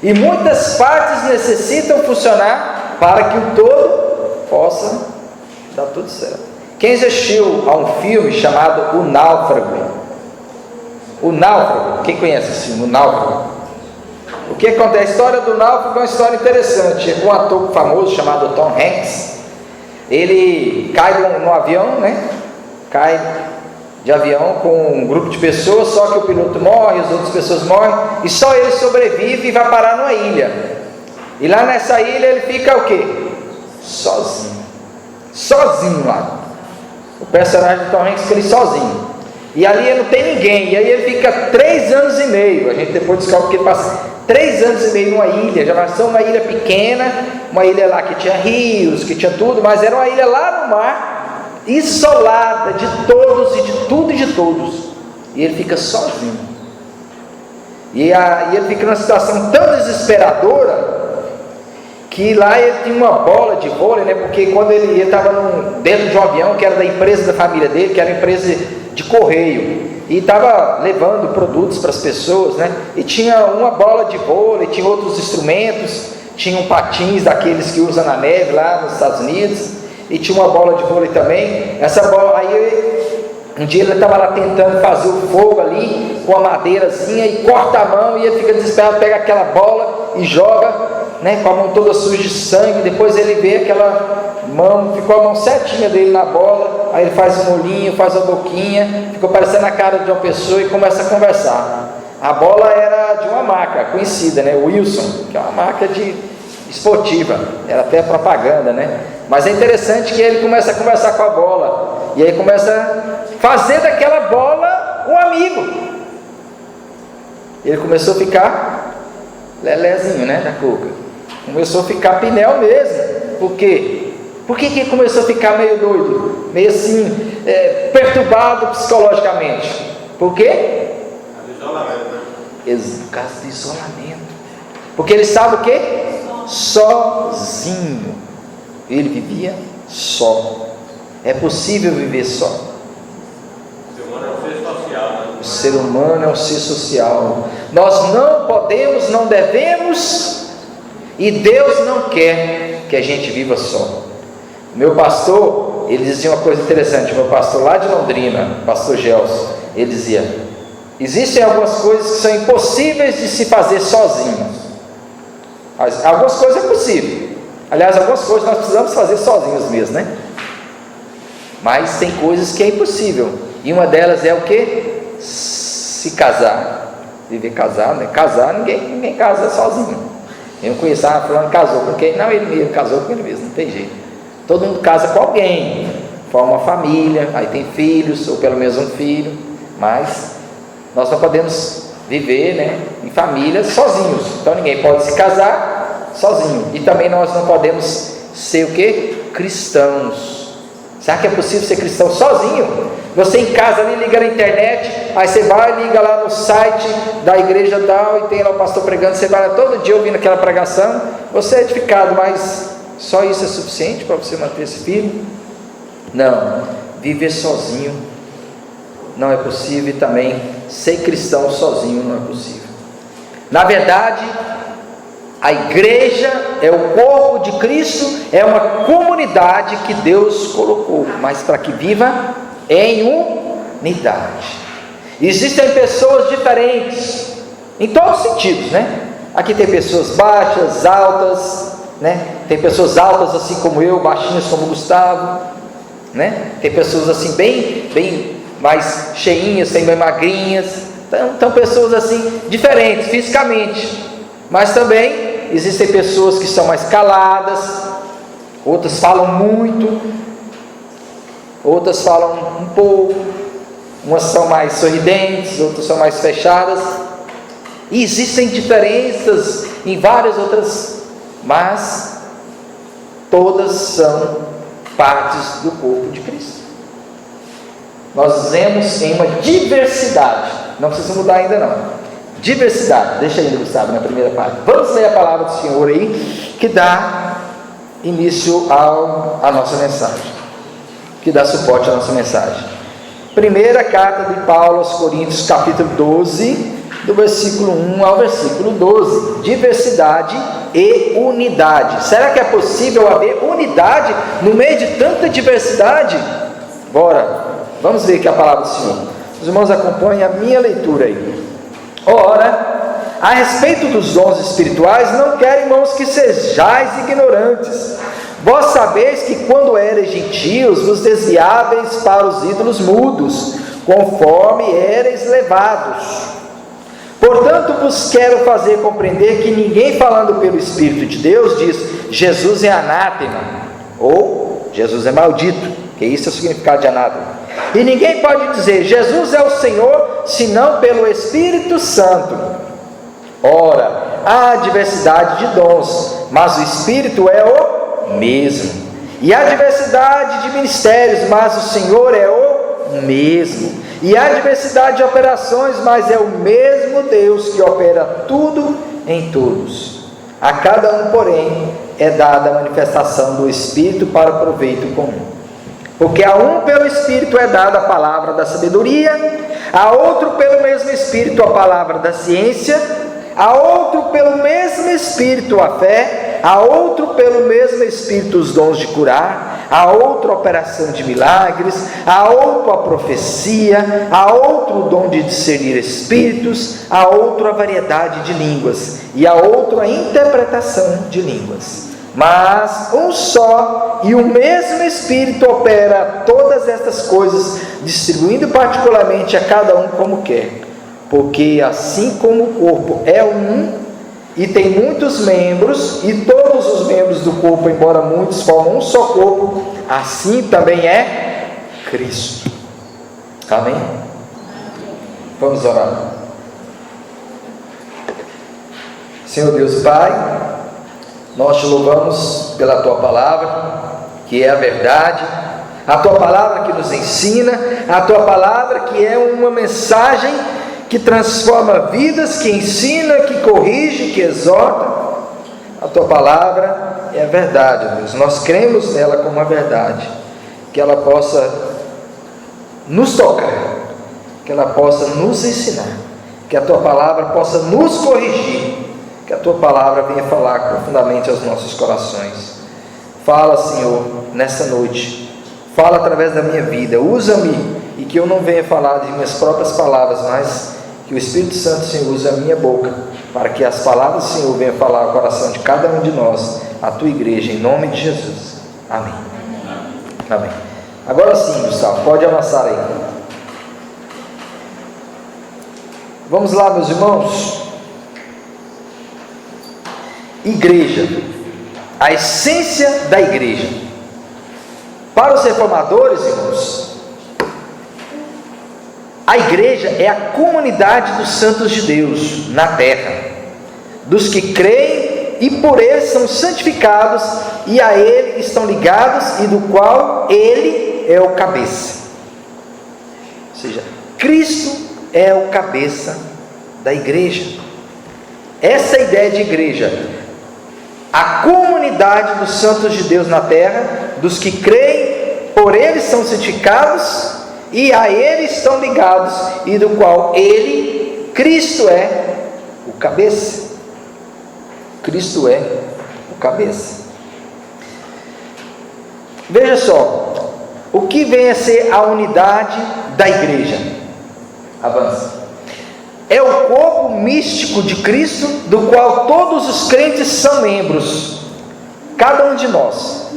E muitas partes necessitam funcionar para que o todo possa dar tudo certo. Quem assistiu a um filme chamado O Náufrago? O Náufrago, quem conhece esse filme, O Náufrago? O que acontece? A história do náufrago é uma história interessante. Um ator famoso chamado Tom Hanks, ele cai no avião, né? Cai de avião com um grupo de pessoas, só que o piloto morre, as outras pessoas morrem, e só ele sobrevive e vai parar numa ilha. E lá nessa ilha ele fica o quê? Sozinho lá. O personagem do Tom Hanks fica ali sozinho. E ali ele não tem ninguém. E aí ele fica 3 anos e meio. A gente depois descobre que ele passa 3 anos e meio numa ilha. Já nasceu uma ilha pequena, uma ilha lá que tinha rios, que tinha tudo, mas era uma ilha lá no mar, isolada de todos e de tudo e de todos. E ele fica sozinho. E ele fica numa situação tão desesperadora que lá ele tinha uma bola de vôlei, né? Porque quando ele estava dentro de um avião que era da empresa da família dele, que era uma empresa de correio, e estava levando produtos para as pessoas, né? E tinha uma bola de vôlei, tinha outros instrumentos, tinham patins daqueles que usam na neve lá nos Estados Unidos, e tinha uma bola de vôlei também. Essa bola, aí um dia ele estava lá tentando fazer o fogo ali com a madeirazinha e corta a mão, e ele fica desesperado, pega aquela bola e joga, né, com a mão toda suja de sangue. Depois ele vê aquela mão, ficou a mão certinha dele na bola, aí ele faz um olhinho, faz uma boquinha, ficou parecendo a cara de uma pessoa e começa a conversar. A bola era de uma marca conhecida, né, Wilson, que é uma marca esportiva, era até propaganda, né? Mas é interessante que ele começa a conversar com a bola, e aí começa a fazer daquela bola um amigo. Ele começou a ficar lelézinho, né, da cuca. Começou a ficar pinel mesmo. Por quê? Por que ele começou a ficar meio doido? Meio assim, perturbado psicologicamente? Por quê? Isolamento, né? Por causa do isolamento. Porque ele estava o quê? Sozinho. Ele vivia só. É possível viver só. O ser humano é um ser social. Nós não podemos, não devemos, e Deus não quer que a gente viva só. Meu pastor, ele dizia uma coisa interessante. Meu pastor lá de Londrina, pastor Gelson, ele dizia: existem algumas coisas que são impossíveis de se fazer sozinho. Algumas coisas é possível. Aliás, algumas coisas nós precisamos fazer sozinhos mesmo, né? Mas tem coisas que é impossível. E uma delas é o quê? Se casar. Viver casado, né? Casar, ninguém casa sozinho. Eu não conheço, fulano casou com quem? Não, ele mesmo casou com ele mesmo, não tem jeito. Todo mundo casa com alguém, forma uma família, aí tem filhos, ou pelo menos um filho. Mas nós não podemos viver, né, em família sozinhos. Então ninguém pode se casar sozinho. E também nós não podemos ser o quê? Cristãos. Será que é possível ser cristão sozinho? Você em casa ali liga na internet, aí você vai, liga lá no site da igreja tal, e tem lá o pastor pregando, você vai lá todo dia ouvindo aquela pregação, você é edificado, mas só isso é suficiente para você manter esse filho? Não, viver sozinho não é possível, e também ser cristão sozinho não é possível. Na verdade, a igreja é o corpo de Cristo, é uma comunidade que Deus colocou, mas para que viva em unidade. Existem pessoas diferentes em todos os sentidos, né? Aqui tem pessoas baixas, altas, né? Tem pessoas altas assim como eu, baixinhas como o Gustavo, né? Tem pessoas assim bem mais cheinhas, tem bem magrinhas. Então pessoas assim diferentes fisicamente, mas também existem pessoas que são mais caladas, outras falam muito, outras falam um pouco, umas são mais sorridentes, outras são mais fechadas, e existem diferenças em várias outras, mas todas são partes do corpo de Cristo. Nós dizemos em uma diversidade, não precisa mudar ainda não. Diversidade, deixa aí, Gustavo, na primeira parte. Vamos ler a palavra do Senhor aí, que dá início à nossa mensagem, que dá suporte à nossa mensagem. Primeira carta de Paulo aos Coríntios, capítulo 12, do versículo 1 ao versículo 12. Diversidade e unidade. Será que é possível haver unidade no meio de tanta diversidade? Bora, vamos ver aqui a palavra do Senhor. Os irmãos acompanhem a minha leitura aí. Ora, a respeito dos dons espirituais, não quero, irmãos, que sejais ignorantes. Vós sabeis que quando erais gentios, vos desviáveis para os ídolos mudos, conforme erais levados. Portanto, vos quero fazer compreender que ninguém falando pelo Espírito de Deus diz, Jesus é anátema, ou Jesus é maldito, que isso é o significado de anátema. E ninguém pode dizer, Jesus é o Senhor, senão pelo Espírito Santo. Ora, há diversidade de dons, mas o Espírito é o mesmo. E há diversidade de ministérios, mas o Senhor é o mesmo. E há diversidade de operações, mas é o mesmo Deus que opera tudo em todos. A cada um, porém, é dada a manifestação do Espírito para o proveito comum. Porque a um pelo Espírito é dada a palavra da sabedoria, a outro pelo mesmo Espírito a palavra da ciência, a outro pelo mesmo Espírito a fé, a outro pelo mesmo Espírito os dons de curar, a outro a operação de milagres, a outro a profecia, a outro o dom de discernir espíritos, a outro a variedade de línguas, e a outro a interpretação de línguas. Mas um só e o mesmo Espírito opera todas estas coisas, distribuindo particularmente a cada um como quer. Porque assim como o corpo é um, e tem muitos membros, e todos os membros do corpo, embora muitos, formam um só corpo, assim também é Cristo. Amém? Vamos orar. Senhor Deus e Pai, nós te louvamos pela Tua Palavra, que é a verdade, a Tua Palavra que nos ensina, a Tua Palavra que é uma mensagem que transforma vidas, que ensina, que corrige, que exorta. A Tua Palavra é a verdade, Deus. Nós cremos nela como a verdade, que ela possa nos tocar, que ela possa nos ensinar, que a Tua Palavra possa nos corrigir, que a Tua Palavra venha falar profundamente aos nossos corações. Fala, Senhor, nessa noite, fala através da minha vida, usa-me, e que eu não venha falar de minhas próprias palavras, mas que o Espírito Santo, Senhor, use a minha boca, para que as palavras do Senhor venham falar ao coração de cada um de nós, a Tua igreja, em nome de Jesus. Amém. Amém. Agora sim, Gustavo, pode avançar aí. Vamos lá, meus irmãos. Igreja, a essência da igreja. Para os reformadores, irmãos, a igreja é a comunidade dos santos de Deus na terra, dos que creem e por eles são santificados e a Ele estão ligados e do qual Ele é o cabeça. Ou seja, Cristo é o cabeça da igreja. Essa é a ideia de igreja, a comunidade dos santos de Deus na terra, dos que creem, por eles são santificados e a Ele estão ligados e do qual Ele, Cristo é o cabeça. Cristo é o cabeça. Veja só, o que vem a ser a unidade da igreja? Avança. É o corpo místico de Cristo, do qual todos os crentes são membros. Cada um de nós,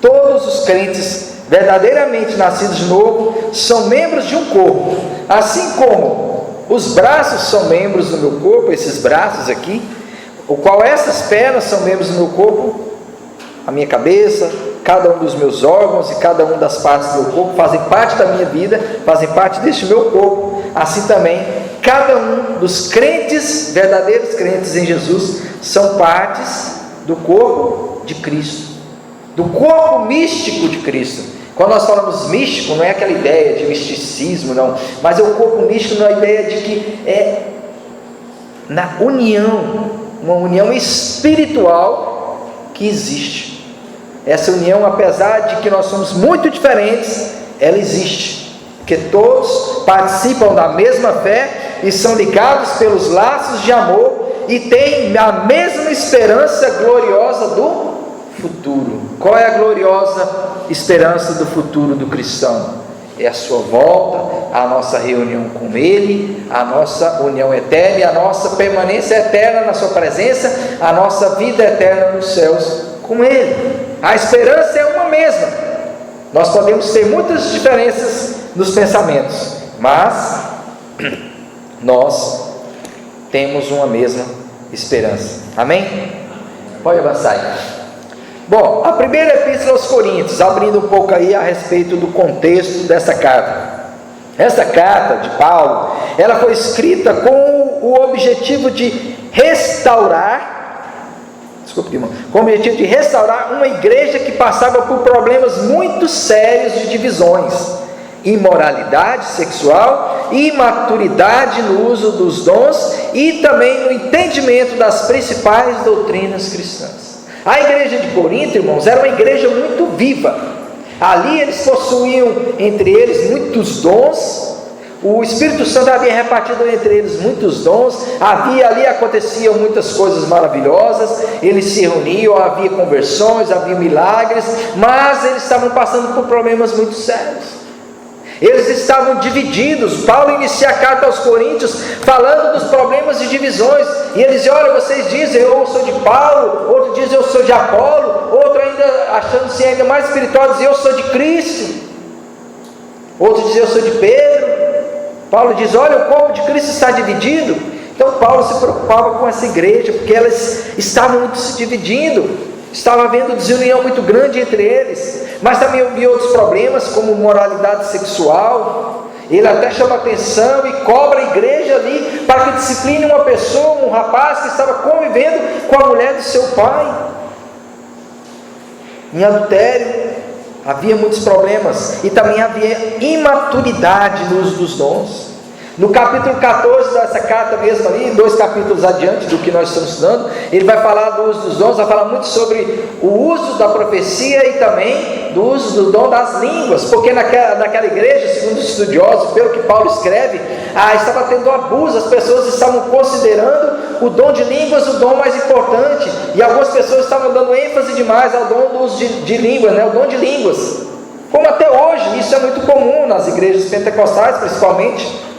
todos os crentes verdadeiramente nascidos de novo, são membros de um corpo. Assim como os braços são membros do meu corpo, esses braços aqui, o qual essas pernas são membros do meu corpo, a minha cabeça, cada um dos meus órgãos e cada uma das partes do meu corpo fazem parte da minha vida, fazem parte deste meu corpo. Assim também, cada um dos crentes, verdadeiros crentes em Jesus, são partes do corpo de Cristo, do corpo místico de Cristo. Quando nós falamos místico, não é aquela ideia de misticismo, não, mas é o corpo místico na ideia de que é na união, uma união espiritual que existe. Essa união, apesar de que nós somos muito diferentes, ela existe, porque todos participam da mesma fé e são ligados pelos laços de amor e têm a mesma esperança gloriosa do futuro. Qual é a gloriosa esperança do futuro do cristão? É a sua volta, a nossa reunião com Ele, a nossa união eterna e a nossa permanência eterna na sua presença, a nossa vida eterna nos céus com Ele. A esperança é uma mesma. Nós podemos ter muitas diferenças nos pensamentos, mas nós temos uma mesma esperança. Amém? Pode avançar aí. Bom, a primeira epístola aos Coríntios, abrindo um pouco aí a respeito do contexto dessa carta. Essa carta de Paulo, ela foi escrita com o objetivo de restaurar, com o objetivo de restaurar uma igreja que passava por problemas muito sérios de divisões, imoralidade sexual, imaturidade no uso dos dons e também no entendimento das principais doutrinas cristãs. A igreja de Corinto, irmãos, era uma igreja muito viva. Ali eles possuíam entre eles muitos dons. O Espírito Santo havia repartido entre eles muitos dons. Ali aconteciam muitas coisas maravilhosas. Eles se reuniam, havia conversões, havia milagres, mas eles estavam passando por problemas muito sérios. Eles estavam divididos. Paulo inicia a carta aos Coríntios falando dos problemas de divisões, e eles dizem: olha, vocês dizem eu sou de Paulo, outro diz eu sou de Apolo, outro ainda achando-se ainda mais espiritual diz eu sou de Cristo, outro diz eu sou de Pedro. Paulo diz: olha, o corpo de Cristo está dividido. Então Paulo se preocupava com essa igreja, porque elas estavam muito se dividindo. Estava havendo desunião muito grande entre eles, mas também havia outros problemas, como moralidade sexual. Ele até chama atenção e cobra a igreja ali para que discipline uma pessoa, um rapaz que estava convivendo com a mulher de seu pai. Em adultério, havia muitos problemas, e também havia imaturidade no uso dos dons. No capítulo 14 dessa carta mesmo ali, 2 capítulos adiante do que nós estamos estudando, ele vai falar do uso dos dons, vai falar muito sobre o uso da profecia e também do uso do dom das línguas, porque naquela igreja, segundo os estudiosos, pelo que Paulo escreve, estava tendo abuso, as pessoas estavam considerando o dom de línguas o dom mais importante, e algumas pessoas estavam dando ênfase demais ao dom do uso de línguas, o dom de línguas, como até hoje, isso é muito comum nas igrejas pentecostais principalmente.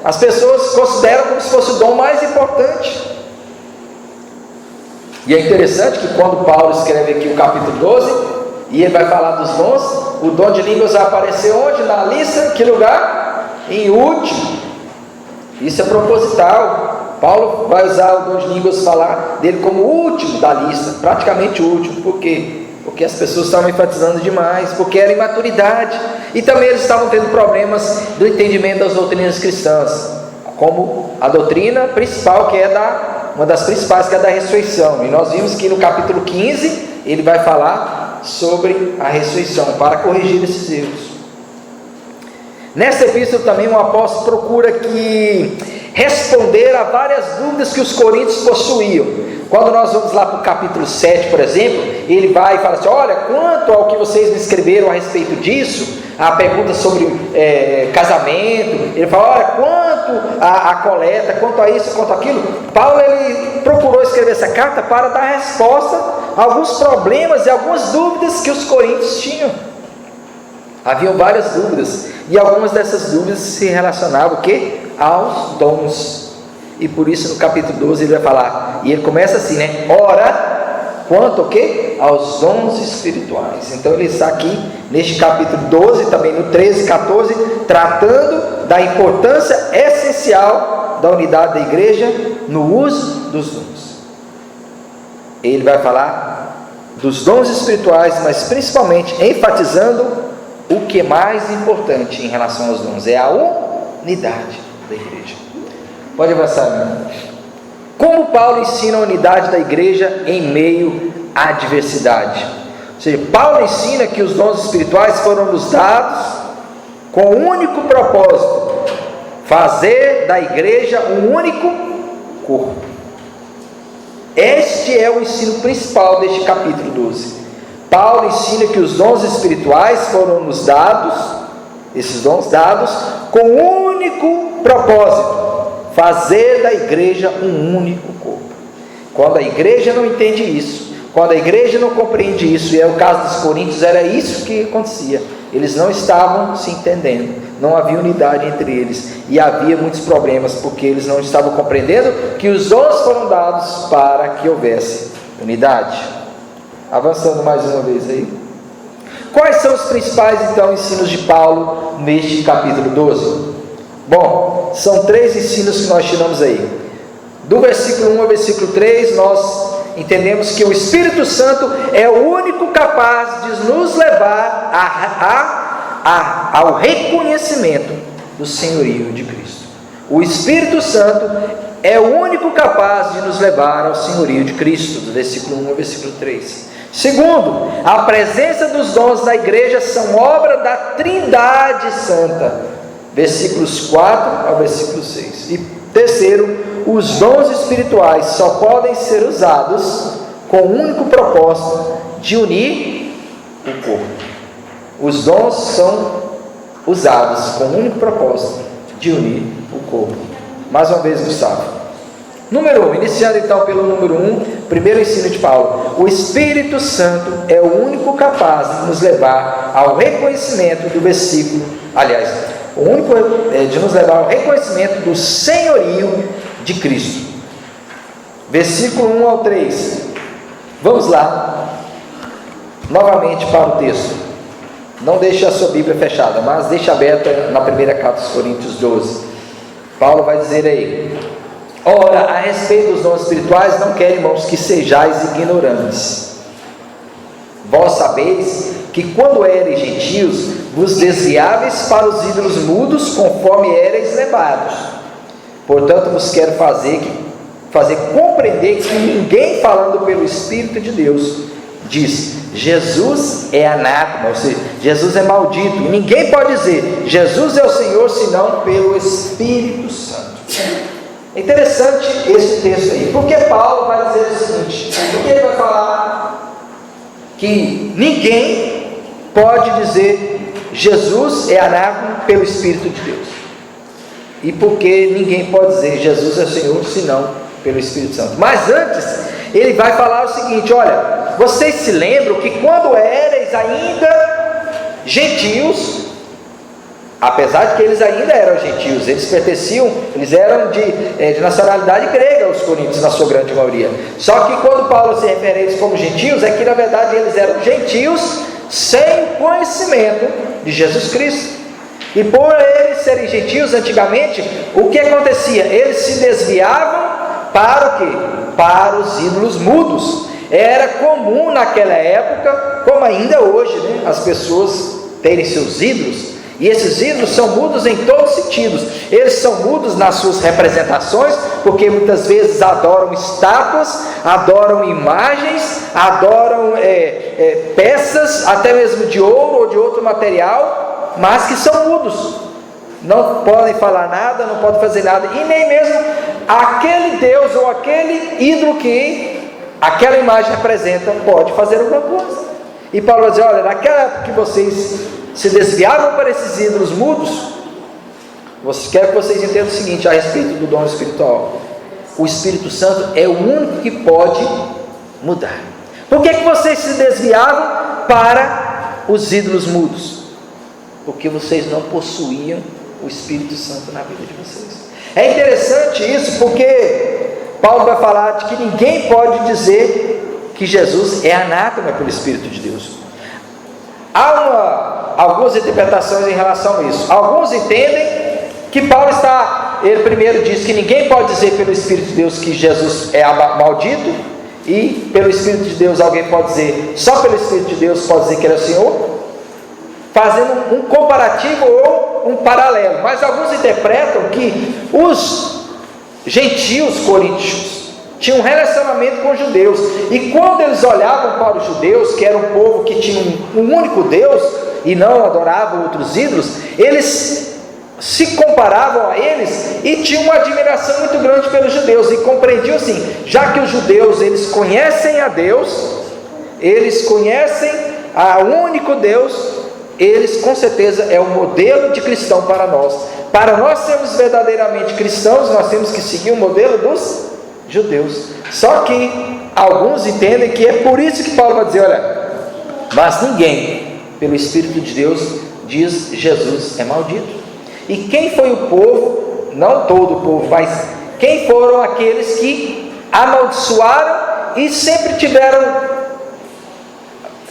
As pessoas consideram como se fosse o dom mais importante. E é interessante que quando Paulo escreve aqui o capítulo 12, e ele vai falar dos dons, o dom de línguas vai aparecer onde? Na lista, que lugar? Em último. Isso é proposital. Paulo vai usar o dom de línguas, falar dele como o último da lista, praticamente o último. Por quê? Porque as pessoas estavam enfatizando demais, porque era imaturidade, e também eles estavam tendo problemas do entendimento das doutrinas cristãs, como a doutrina principal, que é uma das principais, que é da ressurreição. E nós vimos que no capítulo 15 ele vai falar sobre a ressurreição, para corrigir esses erros. Nessa epístola também o apóstolo procura responder a várias dúvidas que os coríntios possuíam. Quando nós vamos lá para o capítulo 7, por exemplo, ele vai e fala assim: olha, quanto ao que vocês me escreveram a respeito disso, a pergunta sobre casamento, ele fala: olha, quanto a coleta, quanto a isso, quanto aquilo. Paulo, ele procurou escrever essa carta para dar resposta a alguns problemas e algumas dúvidas que os coríntios tinham. Haviam várias dúvidas, e algumas dessas dúvidas se relacionavam o quê? Aos dons. E por isso no capítulo 12 ele vai falar, e ele começa assim, ora, quanto o quê? Aos dons espirituais. Então ele está aqui neste capítulo 12, também no 13 e 14, tratando da importância essencial da unidade da igreja no uso dos dons. Ele vai falar dos dons espirituais, mas principalmente enfatizando o que é mais importante em relação aos dons, é a unidade da igreja. Pode avançar, meu irmão. Como Paulo ensina a unidade da igreja em meio à diversidade? Ou seja, Paulo ensina que os dons espirituais foram nos dados com um único propósito: fazer da igreja um único corpo. Este é o ensino principal deste capítulo 12. Paulo ensina que os dons espirituais foram nos dados, esses dons dados, com um único propósito: fazer da igreja um único corpo. Quando a igreja não entende isso, quando a igreja não compreende isso, e é o caso dos coríntios, era isso que acontecia. Eles não estavam se entendendo, não havia unidade entre eles, e havia muitos problemas, porque eles não estavam compreendendo que os dons foram dados para que houvesse unidade. Avançando mais uma vez aí. Quais são os principais, então, ensinos de Paulo neste capítulo 12? Bom, são 3 ensinos que nós tiramos aí. Do versículo 1 ao versículo 3, nós entendemos que o Espírito Santo é o único capaz de nos levar ao reconhecimento do senhorio de Cristo. O Espírito Santo é o único capaz de nos levar ao senhorio de Cristo, do versículo 1 ao versículo 3. Segundo, a presença dos dons da igreja são obra da Trindade Santa, versículos 4 ao versículo 6. E terceiro, os dons espirituais só podem ser usados com o único propósito de unir o corpo. Os dons são usados com o único propósito de unir o corpo. Mais uma vez, Gustavo. Número 1, iniciando então pelo número 1, primeiro ensino de Paulo. O Espírito Santo é o único capaz de nos levar ao reconhecimento do versículo, aliás, o único de nos levar ao reconhecimento do senhorio de Cristo. Versículo 1 ao 3. Vamos lá, novamente para o texto. Não deixe a sua Bíblia fechada, mas deixe aberta na primeira carta aos Coríntios 12. Paulo vai dizer aí: ora, a respeito dos dons espirituais, não quero, irmãos, que sejais ignorantes. Vós sabeis que quando éreis gentios, vos desviáveis para os ídolos mudos, conforme éreis levados. Portanto, vos quero fazer compreender que ninguém, falando pelo Espírito de Deus, diz: Jesus é anátema, ou seja, Jesus é maldito. E ninguém pode dizer Jesus é o Senhor, senão pelo Espírito Santo. É interessante esse texto aí, porque Paulo vai dizer o seguinte: porque ele vai falar que ninguém pode dizer Jesus é anátema pelo Espírito de Deus, e porque ninguém pode dizer Jesus é o Senhor, senão pelo Espírito Santo. Mas antes, ele vai falar o seguinte: olha, vocês se lembram que quando éreis ainda gentios, apesar de que eles ainda eram gentios, eles pertenciam, eles eram de nacionalidade grega, os coríntios, na sua grande maioria. Só que quando Paulo se refere a eles como gentios, é que na verdade eles eram gentios sem o conhecimento de Jesus Cristo. E por eles serem gentios antigamente, o que acontecia? Eles se desviavam para o quê? Para os ídolos mudos. Era comum naquela época, como ainda hoje, né, as pessoas terem seus ídolos. E esses ídolos são mudos em todos os sentidos. Eles são mudos nas suas representações, porque muitas vezes adoram estátuas, adoram imagens, adoram peças, até mesmo de ouro ou de outro material, mas que são mudos. Não podem falar nada, não podem fazer nada, e nem mesmo aquele Deus ou aquele ídolo que aquela imagem representa pode fazer alguma coisa. E Paulo vai dizer: olha, naquela época que vocês se desviavam para esses ídolos mudos, quero que vocês entendam o seguinte a respeito do dom espiritual: o Espírito Santo é o único que pode mudar. Por que vocês se desviavam para os ídolos mudos? Porque vocês não possuíam o Espírito Santo na vida de vocês. É interessante isso, porque Paulo vai falar de que ninguém pode dizer que Jesus é anátema pelo Espírito de Deus. Há algumas interpretações em relação a isso. Alguns entendem que Paulo ele primeiro diz que ninguém pode dizer pelo Espírito de Deus que Jesus é maldito, e pelo Espírito de Deus alguém pode dizer, só pelo Espírito de Deus pode dizer que ele é o Senhor, fazendo um comparativo ou um paralelo. Mas alguns interpretam que os gentios coríntios tinham um relacionamento com os judeus, e quando eles olhavam para os judeus, que era um povo que tinha um único Deus e não adoravam outros ídolos, eles se comparavam a eles e tinham uma admiração muito grande pelos judeus, e compreendiam assim: já que os judeus eles conhecem a Deus, eles conhecem a único Deus, eles com certeza é um modelo de cristão para nós, para nós sermos verdadeiramente cristãos, nós temos que seguir o modelo dos judeus. Só que alguns entendem que é por isso que Paulo vai dizer, olha, mas ninguém, pelo Espírito de Deus, diz Jesus é maldito. E quem foi o povo, não todo o povo, mas quem foram aqueles que amaldiçoaram e sempre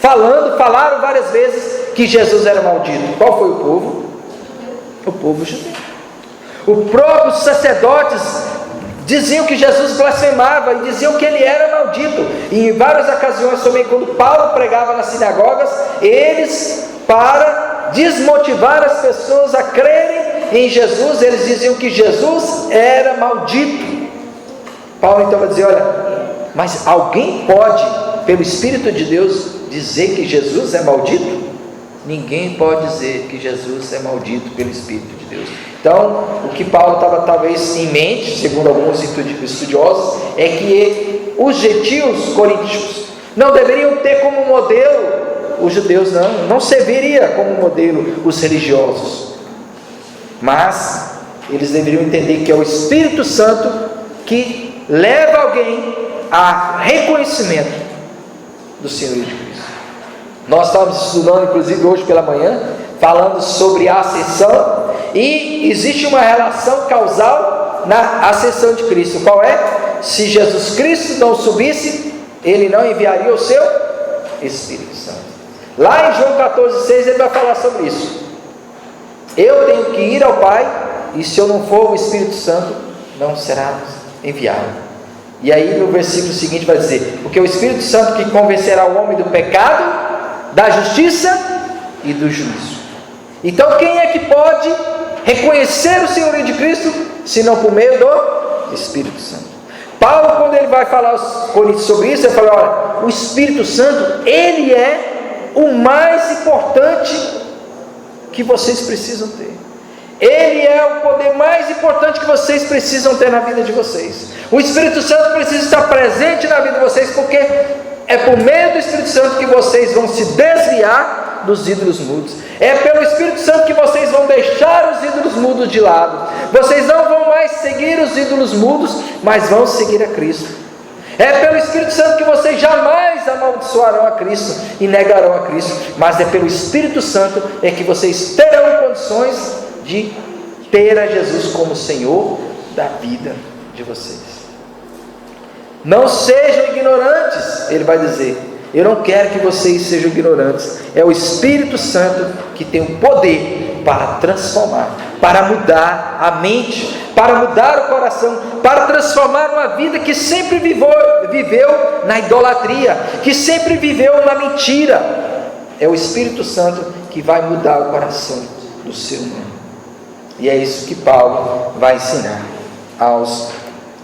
falaram várias vezes que Jesus era maldito? Qual foi o povo? O povo judeu. Os próprios sacerdotes diziam que Jesus blasfemava e diziam que ele era maldito. E em várias ocasiões também, quando Paulo pregava nas sinagogas, eles, para desmotivar as pessoas a crerem em Jesus, eles diziam que Jesus era maldito. Paulo então vai dizer, olha, mas alguém pode, pelo Espírito de Deus, dizer que Jesus é maldito? Ninguém pode dizer que Jesus é maldito pelo Espírito de Deus. Então, o que Paulo estava talvez em mente, segundo alguns estudiosos, é que os gentios coríntios não deveriam ter como modelo os judeus, não serviria como modelo os religiosos, mas eles deveriam entender que é o Espírito Santo que leva alguém a reconhecimento do Senhor de Cristo. Nós estávamos estudando, inclusive hoje pela manhã, falando sobre a ascensão, e existe uma relação causal na ascensão de Cristo. Qual é? Se Jesus Cristo não subisse, ele não enviaria o seu Espírito Santo. Lá em João 14,6 ele vai falar sobre isso. Eu tenho que ir ao Pai, e se eu não for, o Espírito Santo não será enviado. E aí no versículo seguinte vai dizer, porque o Espírito Santo que convencerá o homem do pecado, da justiça e do juízo. Então quem é que pode reconhecer o senhorio de Cristo, se não por meio do Espírito Santo? Paulo, quando ele vai falar aos Coríntios sobre isso, ele fala, olha, o Espírito Santo, ele é o mais importante que vocês precisam ter. Ele é o poder mais importante que vocês precisam ter na vida de vocês. O Espírito Santo precisa estar presente na vida de vocês, porque é por meio do Espírito Santo que vocês vão se desviar dos ídolos mudos. É pelo Espírito Santo que vocês vão deixar os ídolos mudos de lado. Vocês não vão mais seguir os ídolos mudos, mas vão seguir a Cristo. É pelo Espírito Santo que vocês jamais amaldiçoarão a Cristo e negarão a Cristo. Mas é pelo Espírito Santo é que vocês terão condições de ter a Jesus como Senhor da vida de vocês. Não sejam ignorantes, ele vai dizer. Eu não quero que vocês sejam ignorantes. É o Espírito Santo que tem o poder para transformar, para mudar a mente, para mudar o coração, para transformar uma vida que sempre viveu na idolatria, que sempre viveu na mentira. É o Espírito Santo que vai mudar o coração do ser humano. E é isso que Paulo vai ensinar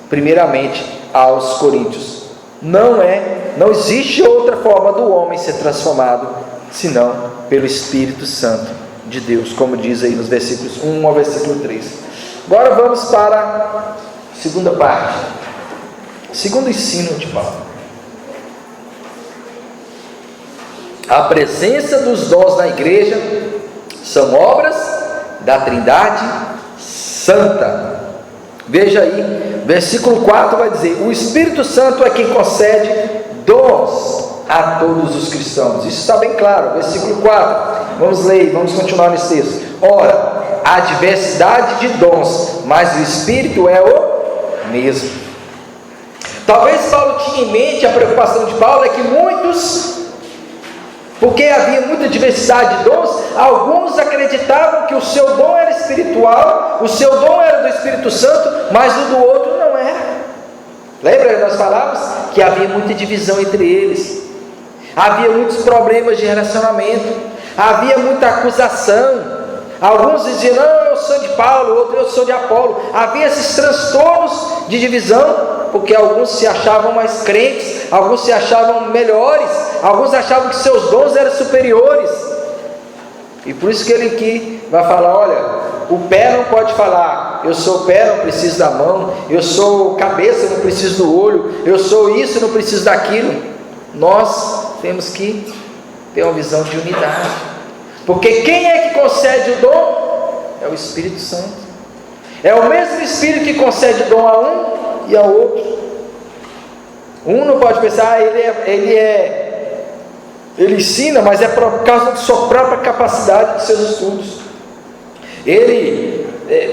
primeiramente aos coríntios. Não existe outra forma do homem ser transformado senão pelo Espírito Santo de Deus, como diz aí nos versículos 1 ao versículo 3. Agora vamos para a segunda parte, segundo ensino de Paulo. A presença dos dons na igreja são obras da Trindade Santa. Veja aí, versículo 4 vai dizer, o Espírito Santo é quem concede dons a todos os cristãos. Isso está bem claro, versículo 4, vamos ler, vamos continuar nesse texto. Ora, há diversidade de dons, mas o Espírito é o mesmo. Talvez Paulo tinha em mente, a preocupação de Paulo é que porque havia muita diversidade de dons, alguns acreditavam que o seu dom era espiritual, o seu dom era do Espírito Santo, mas o do outro não era. Lembra que nós falávamos que havia muita divisão entre eles, havia muitos problemas de relacionamento, havia muita acusação. Alguns diziam, não, eu sou de Paulo, outro eu sou de Apolo. Havia esses transtornos de divisão, porque alguns se achavam mais crentes, alguns se achavam melhores, alguns achavam que seus dons eram superiores. E por isso que ele aqui vai falar, olha, o pé não pode falar, eu sou o pé, não preciso da mão, eu sou cabeça, não preciso do olho, eu sou isso, não preciso daquilo. Nós temos que ter uma visão de unidade, porque quem é que concede o dom? É o Espírito Santo. É o mesmo Espírito que concede dom a um e ao outro. Um não pode pensar, ele ensina, mas é por causa de sua própria capacidade de seus estudos. Ele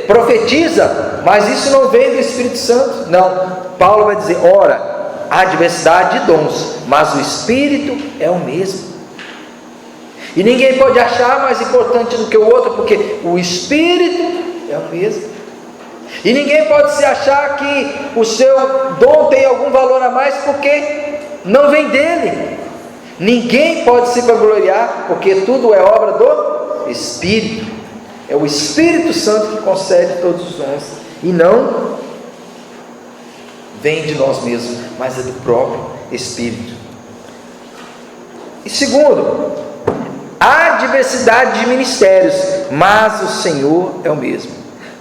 profetiza, mas isso não vem do Espírito Santo. Não, Paulo vai dizer: ora, há diversidade de dons, mas o Espírito é o mesmo. E ninguém pode achar mais importante do que o outro, porque o Espírito é o mesmo. E ninguém pode se achar que o seu dom tem algum valor a mais, porque não vem dele. Ninguém pode se vangloriar, porque tudo é obra do Espírito. É o Espírito Santo que concede todos os dons, e não vem de nós mesmos, mas é do próprio Espírito. E segundo, há diversidade de ministérios, mas o Senhor é o mesmo.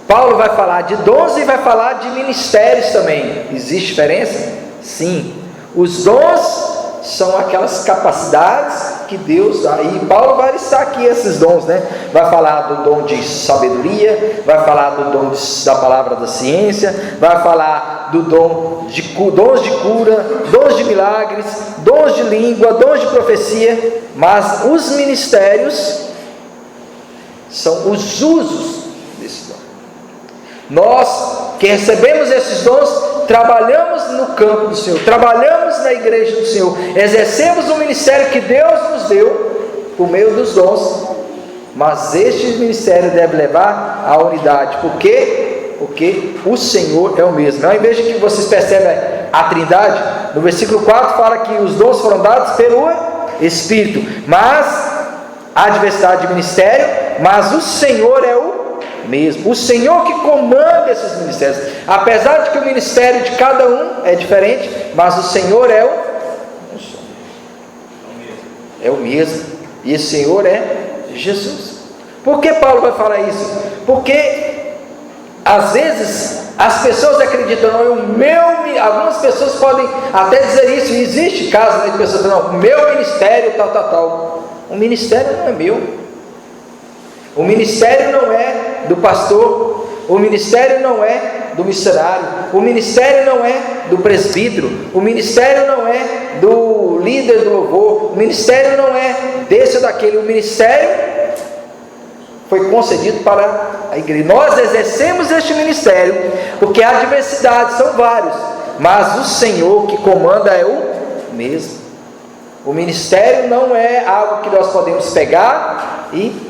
Paulo vai falar de dons e vai falar de ministérios também. Existe diferença? Sim. Os dons são aquelas capacidades que Deus dá. E Paulo vai listar aqui esses dons, né? Vai falar do dom de sabedoria, vai falar do dom da palavra da ciência, vai falar do dons de cura, dons de milagres, dons de língua, dons de profecia. Mas os ministérios são os usos desse dom. Nós que recebemos esses dons, trabalhamos no campo do Senhor, trabalhamos na igreja do Senhor, exercemos o ministério que Deus nos deu por meio dos dons, mas este ministério deve levar à unidade. Por quê? Porque o Senhor é o mesmo. Ao invés de que vocês percebem a Trindade, no versículo 4 fala que os dons foram dados pelo Espírito, mas há diversidade de ministério, mas o Senhor é o mesmo. O Senhor que comanda esses ministérios. Apesar de que o ministério de cada um é diferente, mas o Senhor é o mesmo. E o Senhor é Jesus. Por que Paulo vai falar isso? Porque às vezes as pessoas acreditam, algumas pessoas podem até dizer isso, e existe casos de pessoas que não, o meu ministério tal. O ministério não é meu. O ministério não é do pastor, o ministério não é do missionário, o ministério não é do presbítero, o ministério não é do líder do louvor, o ministério não é desse ou daquele. O ministério foi concedido para a igreja. Nós exercemos este ministério porque há diversidade, são vários, mas o Senhor que comanda é o mesmo. O ministério não é algo que nós podemos pegar e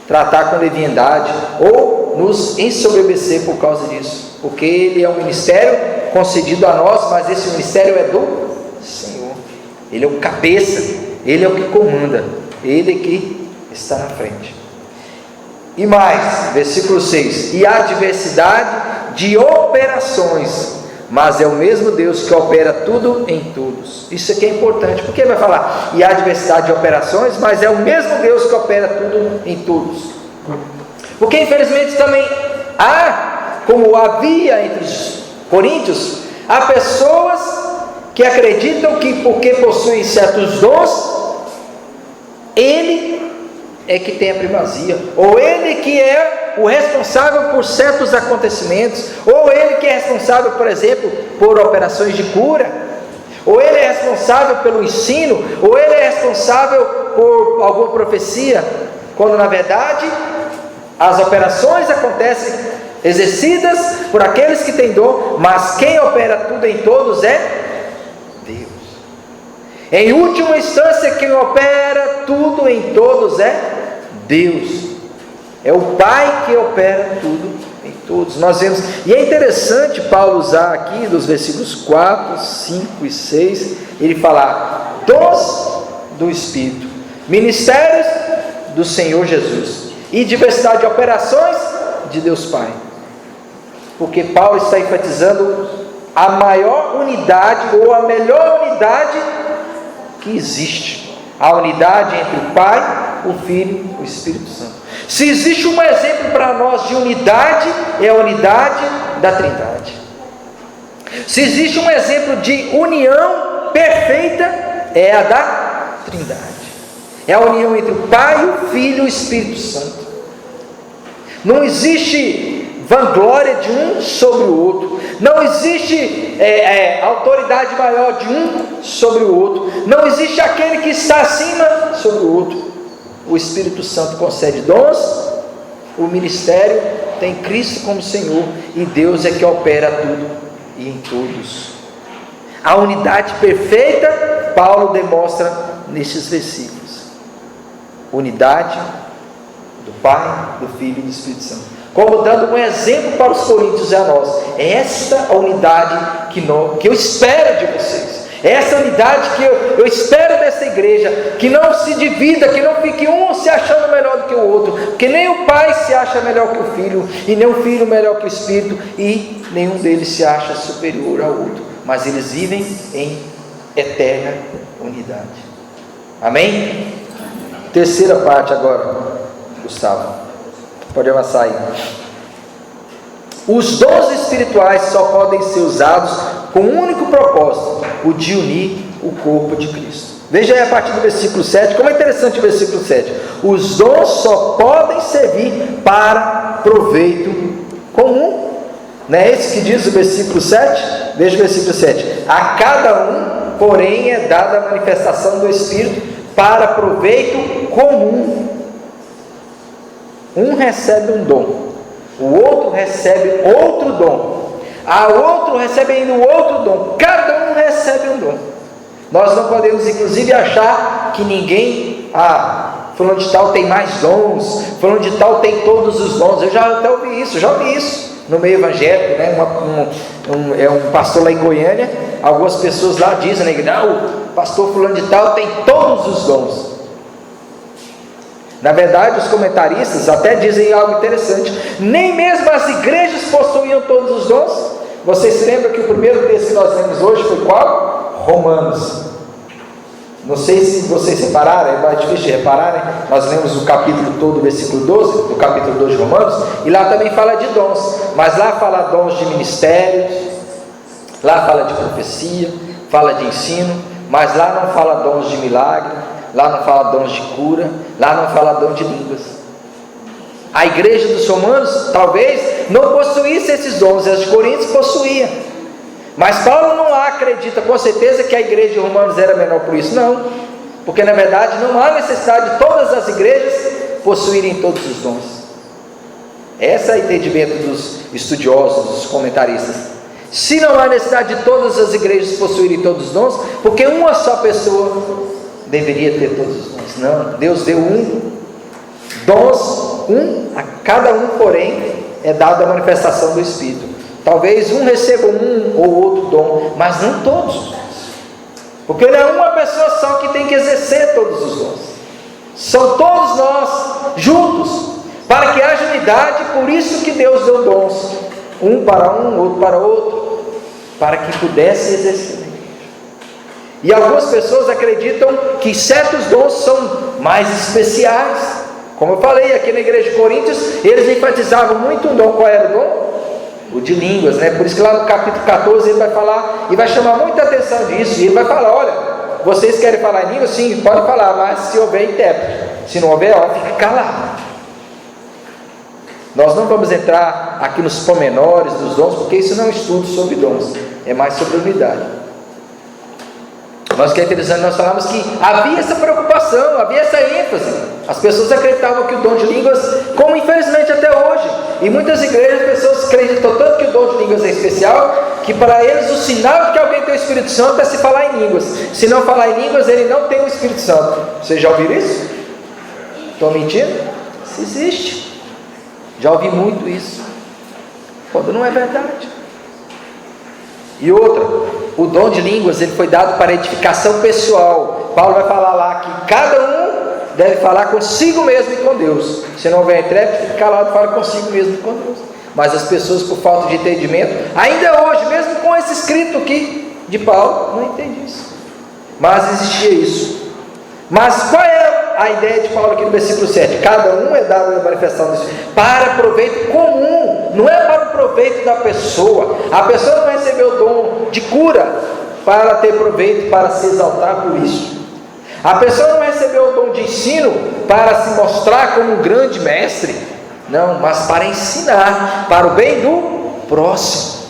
tratar com leviandade ou nos ensoberbecer por causa disso, porque ele é um ministério concedido a nós, mas esse ministério é do Senhor. Ele é o cabeça, ele é o que comanda, ele que está na frente. E mais, versículo 6: e há diversidade de operações, mas é o mesmo Deus que opera tudo em todos. Isso aqui é importante, porque ele vai falar, e há diversidade de operações, mas é o mesmo Deus que opera tudo em todos. Porque infelizmente também há, como havia entre os coríntios, há pessoas que acreditam que porque possuem certos dons, ele é que tem a primazia, ou ele que é o responsável por certos acontecimentos, ou ele que é responsável, por exemplo, por operações de cura, ou ele é responsável pelo ensino, ou ele é responsável por alguma profecia, quando na verdade as operações acontecem exercidas por aqueles que têm dom, mas quem opera tudo em todos é Deus. Em última instância, quem opera tudo em todos é Deus. É o Pai que opera tudo em todos. Nós vemos, e é interessante Paulo usar aqui dos versículos 4, 5 e 6, ele falar dons do Espírito, ministérios do Senhor Jesus e diversidade de operações de Deus Pai. Porque Paulo está enfatizando a maior unidade, ou a melhor unidade que existe, a unidade entre o Pai, o Filho e o Espírito Santo. Se existe um exemplo para nós de unidade, é a unidade da Trindade. Se existe um exemplo de união perfeita, é a da Trindade. É a união entre o Pai, o Filho e o Espírito Santo. Não existe vanglória de um sobre o outro, não existe autoridade maior de um sobre o outro, não existe aquele que está acima sobre o outro. O Espírito Santo concede dons, o ministério tem Cristo como Senhor, e Deus é que opera tudo e em todos. A unidade perfeita, Paulo demonstra nesses versículos: unidade do Pai, do Filho e do Espírito Santo, como dando um exemplo para os coríntios e a nós. É esta a unidade que eu espero de vocês, é essa unidade que eu espero dessa igreja, que não se divida, que não fique um se achando melhor do que o outro, porque nem o Pai se acha melhor que o Filho, e nem o Filho melhor que o Espírito, e nenhum deles se acha superior ao outro, mas eles vivem em eterna unidade. Amém? Terceira parte agora, Gustavo, pode avançar aí. Os dons espirituais só podem ser usados com um único propósito: o de unir o corpo de Cristo. Veja aí a partir do versículo 7, como é interessante o versículo 7. Os dons só podem servir para proveito comum. Não é esse que diz o versículo 7? Veja o versículo 7. A cada um, porém, é dada a manifestação do Espírito para proveito comum. Um recebe um dom, o outro recebe outro dom, a outro recebe ainda o outro dom, cada um recebe um dom. Nós não podemos inclusive achar que ninguém, fulano de tal tem mais dons, fulano de tal tem todos os dons. Eu já até ouvi isso, no meio evangélico, né? Um pastor lá em Goiânia, algumas pessoas lá dizem, né, o pastor fulano de tal tem todos os dons. Na verdade, os comentaristas até dizem algo interessante: nem mesmo as igrejas possuíam todos os dons. Vocês se lembram que o primeiro texto que nós lemos hoje foi qual? Romanos. Não sei se vocês repararam, é mais difícil de reparar, né? Nós lemos o capítulo todo, versículo 12, do capítulo 2 de Romanos, e lá também fala de dons, mas lá fala dons de ministérios, lá fala de profecia, fala de ensino, mas lá não fala dons de milagre, lá não fala dons de cura, lá não fala dom de línguas. A igreja dos romanos talvez não possuísse esses dons, as de Coríntios possuía. Mas Paulo não acredita com certeza que a igreja de Romanos era menor por isso, não, porque na verdade não há necessidade de todas as igrejas possuírem todos os dons. Esse é o entendimento dos estudiosos, dos comentaristas. Se não há necessidade de todas as igrejas possuírem todos os dons, porque uma só pessoa deveria ter todos os dons? Não, Deus deu dons, a cada um, porém, é dada a manifestação do Espírito. Talvez um receba um ou outro dom, mas não todos os dons, porque não é uma pessoa só que tem que exercer todos os dons, são todos nós juntos, para que haja unidade. Por isso que Deus deu dons, um para um, outro para outro, para que pudesse exercer. E algumas pessoas acreditam que certos dons são mais especiais. Como eu falei aqui na igreja de Coríntios, eles enfatizavam muito um dom. Qual era o dom? O de línguas, né? Por isso que lá no capítulo 14 ele vai falar, e vai chamar muita atenção disso, e ele vai falar: olha, vocês querem falar em línguas? Sim, pode falar, mas se houver intérprete, se não houver, fique calado. Nós não vamos entrar aqui nos pormenores dos dons, porque isso não é um estudo sobre dons, é mais sobre unidade. Nós que é interessante, nós falamos que havia essa preocupação, havia essa ênfase. As pessoas acreditavam que o dom de línguas, como infelizmente até hoje, em muitas igrejas as pessoas acreditam tanto que o dom de línguas é especial, que para eles o sinal de que alguém tem o Espírito Santo é se falar em línguas. Se não falar em línguas, ele não tem o Espírito Santo. Vocês já ouviram isso? Estou mentindo? Isso existe. Já ouvi muito isso, quando não é verdade. E outra, o dom de línguas ele foi dado para edificação pessoal. Paulo vai falar lá que cada um deve falar consigo mesmo e com Deus. Se não houver intérprete, fique calado e fale consigo mesmo e com Deus. Mas as pessoas, por falta de entendimento, ainda hoje, mesmo com esse escrito aqui de Paulo, não entende isso. Mas existia isso. Mas qual é a ideia de Paulo aqui no versículo 7? Cada um é dado a manifestação disso para proveito comum, não é para o proveito da pessoa. A pessoa não recebeu o dom de cura para ter proveito, para se exaltar por isso. A pessoa não recebeu o dom de ensino para se mostrar como um grande mestre. Não, mas para ensinar, para o bem do próximo.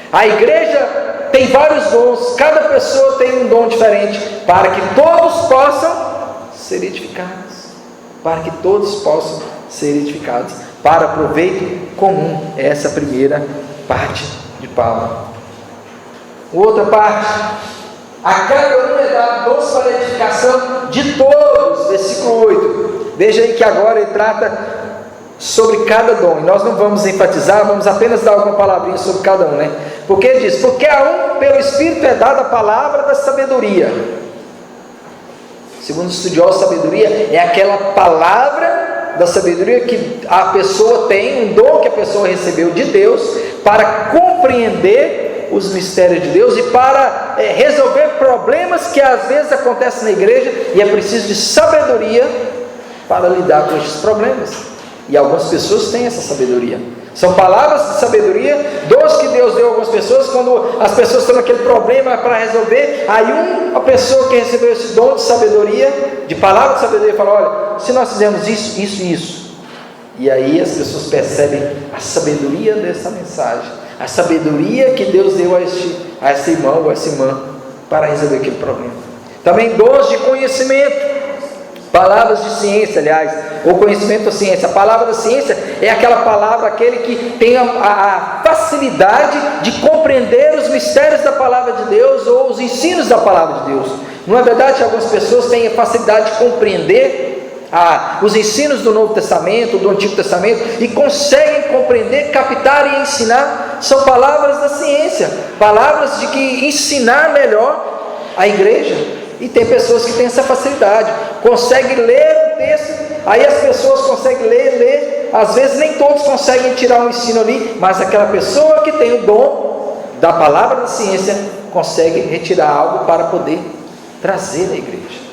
A igreja tem vários dons, cada pessoa tem um dom diferente, para que todos possam ser edificados. Para que todos possam ser edificados, para proveito comum. Essa é a primeira parte de Paulo. Outra parte: a cada um é dado dons para a edificação de todos. Versículo 8. Veja aí que agora ele trata sobre cada dom, e nós não vamos enfatizar, vamos apenas dar alguma palavrinha sobre cada um, né? Porque ele diz: porque a um pelo Espírito é dada a palavra da sabedoria. Segundo os estudiosos, sabedoria é aquela palavra da sabedoria que a pessoa tem, um dom que a pessoa recebeu de Deus para compreender os mistérios de Deus e para resolver problemas que às vezes acontecem na igreja, e é preciso de sabedoria para lidar com esses problemas. E algumas pessoas têm essa sabedoria. São palavras de sabedoria, dons que Deus deu a algumas pessoas, quando as pessoas estão naquele problema para resolver, aí uma pessoa que recebeu esse dom de sabedoria, de palavra de sabedoria, fala: olha, se nós fizermos isso, isso e isso, e aí as pessoas percebem a sabedoria dessa mensagem, a sabedoria que Deus deu a esse irmão ou a essa irmã para resolver aquele problema. Também dons de conhecimento, palavras de ciência, aliás, ou conhecimento da ciência. A palavra da ciência é aquela palavra, aquele que tem a facilidade de compreender os mistérios da palavra de Deus, ou os ensinos da palavra de Deus. Não é verdade que algumas pessoas têm a facilidade de compreender os ensinos do Novo Testamento, do Antigo Testamento, e conseguem compreender, captar e ensinar? São palavras da ciência, palavras de que ensinar melhor a igreja. E tem pessoas que têm essa facilidade, conseguem ler um texto, aí as pessoas conseguem ler, às vezes nem todos conseguem tirar um ensino ali, mas aquela pessoa que tem o dom da palavra da ciência consegue retirar algo para poder trazer à igreja.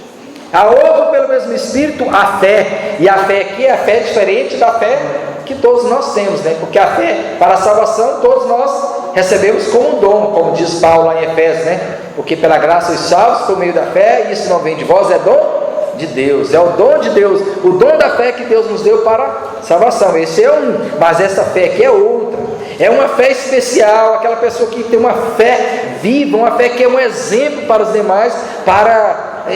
A outra, pelo mesmo Espírito, a fé. E a fé aqui é a fé diferente da fé que todos nós temos, né? Porque a fé para a salvação todos nós recebemos como um dom, como diz Paulo lá em Efésios, né? Porque pela graça sois salvos por meio da fé, e isso não vem de vós, é dom de Deus, é o dom de Deus, o dom da fé que Deus nos deu para a salvação. Esse é um, mas essa fé aqui é outra, é uma fé especial, aquela pessoa que tem uma fé viva, uma fé que é um exemplo para os demais, para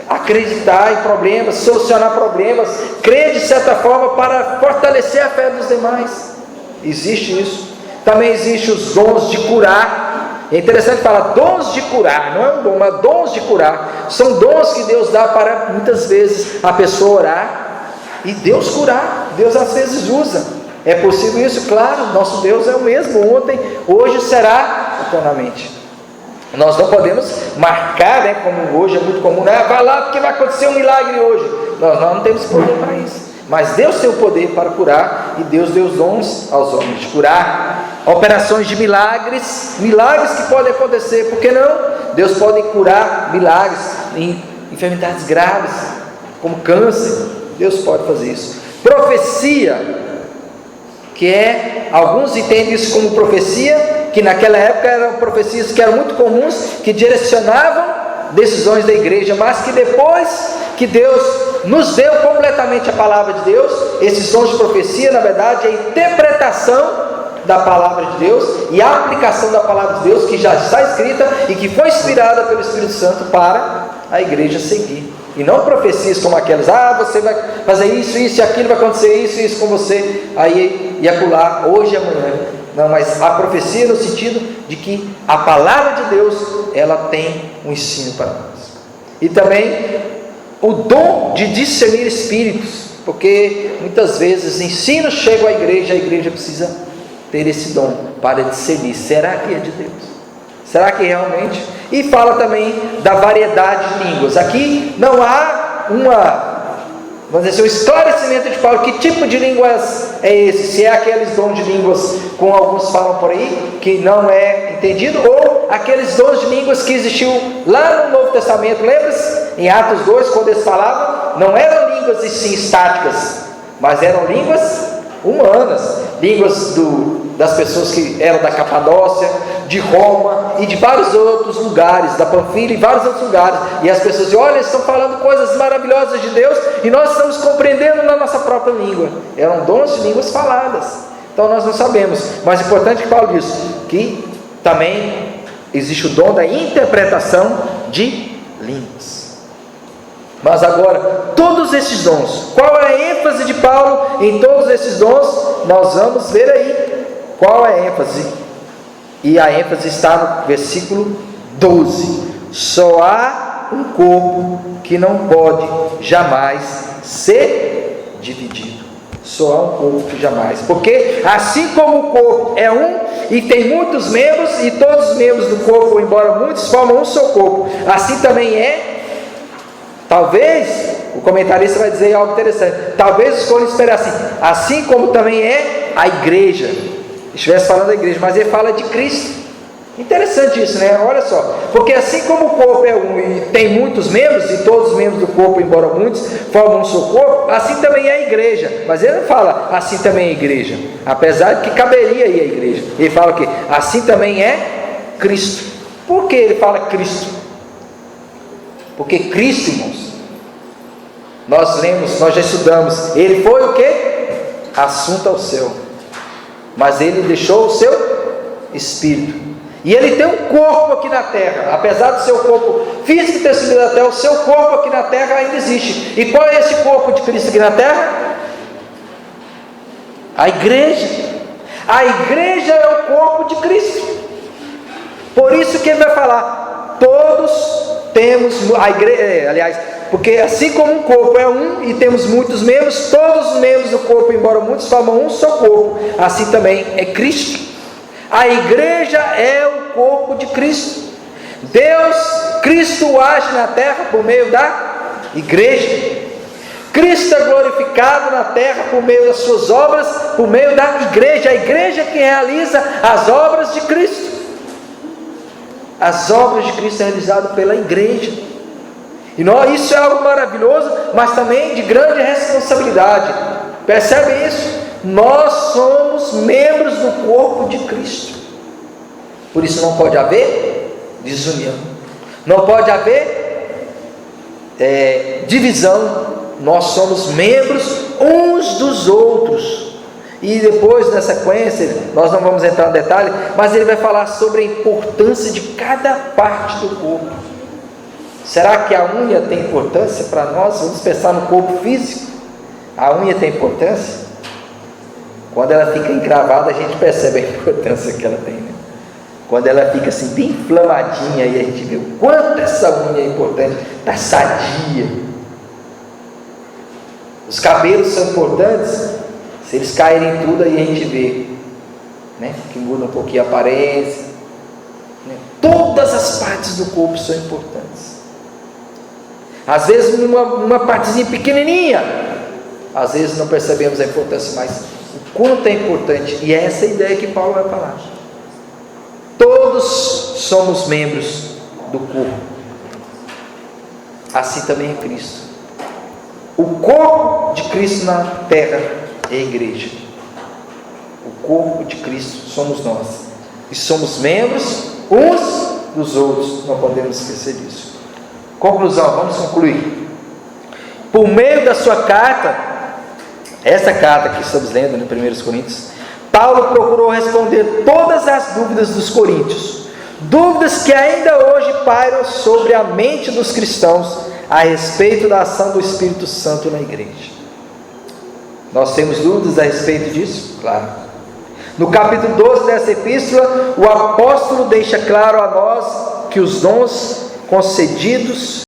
acreditar em problemas, solucionar problemas, crer de certa forma para fortalecer a fé dos demais. Existe isso. Também existe os dons de curar. É interessante falar dons de curar, não é um dom, mas dons de curar. São dons que Deus dá para muitas vezes a pessoa orar e Deus curar. Deus às vezes usa. É possível isso? Claro, nosso Deus é o mesmo ontem, hoje, será eternamente. Nós não podemos marcar, né, como hoje é muito comum, né? Vai lá porque vai acontecer um milagre hoje. Nós não temos poder para isso. Mas Deus tem o poder para curar, e Deus deu os dons aos homens de curar. Operações de milagres, milagres que podem acontecer, por que não? Deus pode curar milagres em enfermidades graves, como câncer. Deus pode fazer isso. Profecia, que alguns entendem isso como profecia, que naquela época eram profecias que eram muito comuns, que direcionavam decisões da igreja, mas que depois que Deus nos deu completamente a palavra de Deus, esses dons de profecia, na verdade, é a interpretação da palavra de Deus e a aplicação da palavra de Deus, que já está escrita e que foi inspirada pelo Espírito Santo para a igreja seguir. E não profecias como aquelas: você vai fazer isso, isso e aquilo, vai acontecer isso e isso com você, aí e acolá, hoje e amanhã. Não, mas a profecia no sentido de que a palavra de Deus, ela tem um ensino para nós. E também o dom de discernir espíritos, porque muitas vezes ensinos chegam à igreja, a igreja precisa ter esse dom para discernir: será que é de Deus? Será que realmente? E fala também da variedade de línguas. Aqui não há vamos dizer, um esclarecimento de Paulo, que tipo de línguas é esse? Se é aqueles dons de línguas, como alguns falam por aí, que não é entendido, ou aqueles dons de línguas que existiu lá no Novo Testamento. Lembra-se? Em Atos 2, quando eles falavam, não eram línguas sim estáticas, mas eram línguas humanas, línguas das pessoas que eram da Capadócia, de Roma e de vários outros lugares, da Panfilha e vários outros lugares. E as pessoas diziam: olha, eles estão falando coisas maravilhosas de Deus e nós estamos compreendendo na nossa própria língua. Eram dons de línguas faladas. Então nós não sabemos, mas é importante que Paulo diz que também existe o dom da interpretação de línguas. Mas agora, todos esses dons, qual é a ênfase de Paulo em todos esses dons? Nós vamos ver aí qual é a ênfase. E a ênfase está no versículo 12: só há um corpo que não pode jamais ser dividido. Só há um corpo que jamais, porque assim como o corpo é um e tem muitos membros, e todos os membros do corpo, embora muitos, formam um só corpo, assim também é. Talvez o comentarista vai dizer algo interessante. Talvez os coríntios esperassem assim como também é a igreja. Estivesse falando da igreja, mas ele fala de Cristo. Interessante isso, né? Olha só, porque assim como o corpo é um e tem muitos membros, e todos os membros do corpo, embora muitos, formam um só corpo, assim também é a igreja. Mas ele não fala assim também é a igreja, apesar de que caberia aí a igreja. Ele fala que assim também é Cristo. Por que ele fala Cristo? Porque Cristo, irmãos, nós lemos, nós já estudamos, ele foi o quê? Assunto ao céu, mas ele deixou o seu Espírito. E ele tem um corpo aqui na terra, apesar do seu corpo físico ter subido da terra, o seu corpo aqui na terra ainda existe. E qual é esse corpo de Cristo aqui na terra? A igreja. A igreja é o corpo de Cristo. Por isso que ele vai falar, todos temos a igreja, aliás, porque assim como um corpo é um e temos muitos membros, todos os membros do corpo, embora muitos, formam um só corpo, assim também é Cristo. A igreja é o corpo de Cristo. Cristo age na terra por meio da igreja. Cristo é glorificado na terra por meio das suas obras, por meio da igreja. A igreja que realiza as obras de Cristo. As obras de Cristo são realizadas pela igreja. E isso é algo maravilhoso, mas também de grande responsabilidade. Percebem isso? Nós somos membros do corpo de Cristo. Por isso não pode haver desunião, não pode haver divisão. Nós somos membros uns dos outros. E depois, na sequência, nós não vamos entrar no detalhe, mas ele vai falar sobre a importância de cada parte do corpo. Será que a unha tem importância para nós? Vamos pensar no corpo físico. A unha tem importância? Quando ela fica encravada, a gente percebe a importância que ela tem, né? Quando ela fica assim, bem inflamadinha, aí a gente vê o quanto essa unha é importante, está sadia. Os cabelos são importantes, se eles caírem tudo, aí a gente vê, né? Que muda um pouquinho a aparência, né? Todas as partes do corpo são importantes. Às vezes uma partezinha pequenininha, às vezes não percebemos a importância, mas o quanto é importante. E é essa a ideia que Paulo vai falar. Todos somos membros do corpo, assim também é Cristo. O corpo de Cristo na terra é a igreja. O corpo de Cristo somos nós, e somos membros uns dos outros. Não podemos esquecer disso. Conclusão, vamos concluir. Por meio da sua carta, essa carta que estamos lendo em 1 Coríntios, Paulo procurou responder todas as dúvidas dos coríntios, dúvidas que ainda hoje pairam sobre a mente dos cristãos a respeito da ação do Espírito Santo na igreja. Nós temos dúvidas a respeito disso? Claro. No capítulo 12 dessa epístola, o apóstolo deixa claro a nós que os dons concedidos